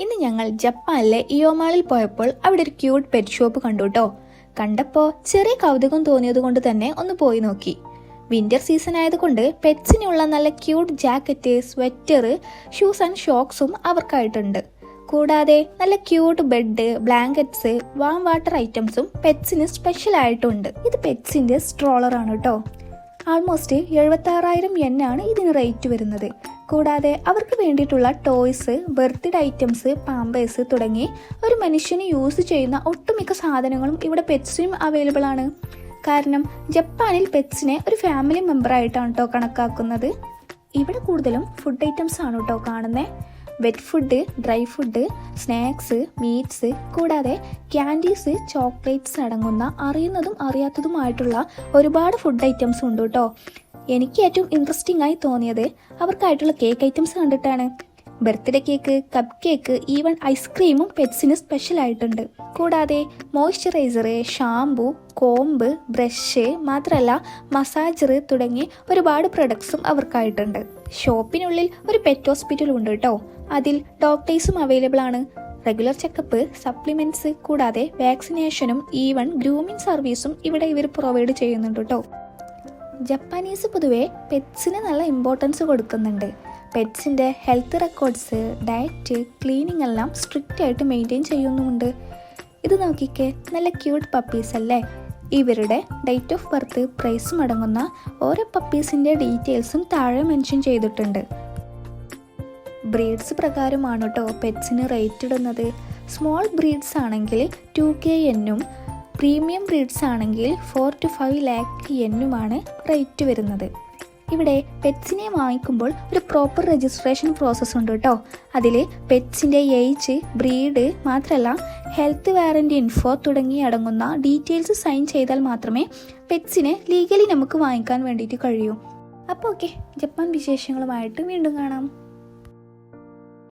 ഇന്ന് ഞങ്ങൾ ജപ്പാനിലെ ഇയോമാളിൽ പോയപ്പോൾ അവിടെ ഒരു ക്യൂട്ട് പെറ്റ് ഷോപ്പ് കണ്ടു കേട്ടോ. കണ്ടപ്പോൾ ചെറിയ കൗതുകം തോന്നിയത് കൊണ്ട് തന്നെ ഒന്ന് പോയി നോക്കി. വിന്റർ സീസൺ ആയതുകൊണ്ട് പെറ്റ്സിനുള്ള നല്ല cute jacket, sweater, shoes and ഷോക്സും അവർക്കായിട്ടുണ്ട്. കൂടാതെ നല്ല cute bed, blankets, warm water ഐറ്റംസും പെറ്റ്സിന് സ്പെഷ്യൽ ആയിട്ടുണ്ട്. ഇത് പെറ്റ്സിന്റെ സ്ട്രോളർ ആണ് കേട്ടോ. ആൾമോസ്റ്റ് 76,000 yen ആണ് ഇതിന് റേറ്റ് വരുന്നത്. കൂടാതെ അവർക്ക് വേണ്ടിയിട്ടുള്ള ടോയ്സ്, ബർത്ത്ഡേ ഐറ്റംസ്, പാമ്പേഴ്സ് തുടങ്ങി ഒരു മനുഷ്യന് യൂസ് ചെയ്യുന്ന ഒട്ടുമിക്ക സാധനങ്ങളും ഇവിടെ പെറ്റ്സിനും അവൈലബിൾ ആണ്. കാരണം ജപ്പാനിൽ പെറ്റ്സിനെ ഒരു ഫാമിലി മെമ്പറായിട്ടാണ് കേട്ടോ കണക്കാക്കുന്നത്. ഇവിടെ കൂടുതലും ഫുഡ് ഐറ്റംസ് ആണ് കേട്ടോ കാണുന്നത്. Wet food, dry food, snacks, meats, കൂടാതെ ക്യാൻഡീസ്, ചോക്ലേറ്റ്സ് അടങ്ങുന്ന അറിയുന്നതും അറിയാത്തതുമായിട്ടുള്ള ഒരുപാട് ഫുഡ് ഐറ്റംസ് ഉണ്ട് കേട്ടോ. എനിക്ക് ഏറ്റവും ഇൻട്രസ്റ്റിംഗ് ആയി തോന്നിയത് അവർക്കായിട്ടുള്ള കേക്ക് ഐറ്റംസ് കണ്ടിട്ടാണ്. Birthday cake, cupcake, cake ഐസ്ക്രീമും പെറ്റ്സിന് സ്പെഷ്യൽ ആയിട്ടുണ്ട്. കൂടാതെ മോയ്സ്ചറൈസർ, ഷാംപൂ, കോമ്പ്, ബ്രഷ്, മാത്രമല്ല മസാജർ തുടങ്ങി ഒരുപാട് പ്രൊഡക്ട്സും അവർക്കായിട്ടുണ്ട്. ഷോപ്പിനുള്ളിൽ ഒരു പെറ്റ് ഹോസ്പിറ്റൽ ഉണ്ട് കേട്ടോ. അതിൽ ഡോക്ടേഴ്സും അവൈലബിൾ ആണ്. റെഗുലർ ചെക്കപ്പ്, സപ്ലിമെന്റ്സ്, കൂടാതെ വാക്സിനേഷനും ഈവൻ ഗ്രൂമിംഗ് സർവീസും ഇവിടെ ഇവർ പ്രൊവൈഡ് ചെയ്യുന്നുണ്ട് കേട്ടോ. ജപ്പാനീസ് പൊതുവെ പെറ്റ്സിന് നല്ല ഇമ്പോർട്ടൻസ് കൊടുക്കുന്നുണ്ട്. പെറ്റ്സിൻ്റെ ഹെൽത്ത് റെക്കോർഡ്സ്, ഡയറ്റ്, ക്ലീനിങ് എല്ലാം സ്ട്രിക്റ്റ് ആയിട്ട് മെയിൻറ്റെയിൻ ചെയ്യുന്നുമുണ്ട്. ഇത് നോക്കിക്കേ, നല്ല ക്യൂട്ട് പപ്പീസ് അല്ലേ. ഇവരുടെ ഡേറ്റ് ഓഫ് ബർത്ത്, പ്രൈസും അടങ്ങുന്ന ഓരോ പപ്പീസിൻ്റെ ഡീറ്റെയിൽസും താഴെ മെൻഷൻ ചെയ്തിട്ടുണ്ട്. ബ്രീഡ്സ് പ്രകാരമാണ് കേട്ടോ പെറ്റ്സിന് റേറ്റ് ഇടുന്നത്. സ്മോൾ ബ്രീഡ്സ് ആണെങ്കിൽ 2K yen, പ്രീമിയം ബ്രീഡ്സ് ആണെങ്കിൽ 4 to 5 lakh yen റേറ്റ് വരുന്നത്. ഇവിടെ പെറ്റ്സിനെ വാങ്ങിക്കുമ്പോൾ ഒരു പ്രോപ്പർ രജിസ്ട്രേഷൻ പ്രോസസ്സ് ഉണ്ട് കേട്ടോ. അതിൽ പെറ്റ്സിൻ്റെ ഏജ്, ബ്രീഡ്, മാത്രമല്ല ഹെൽത്ത് വാറൻറ്റി ഇൻഫോ തുടങ്ങി അടങ്ങുന്ന ഡീറ്റെയിൽസ് സൈൻ ചെയ്താൽ മാത്രമേ പെറ്റ്സിനെ ലീഗലി നമുക്ക് വാങ്ങിക്കാൻ വേണ്ടിയിട്ട് കഴിയൂ. അപ്പോൾ ഓക്കെ, ജപ്പാൻ വിശേഷങ്ങളുമായിട്ട് വീണ്ടും കാണാം.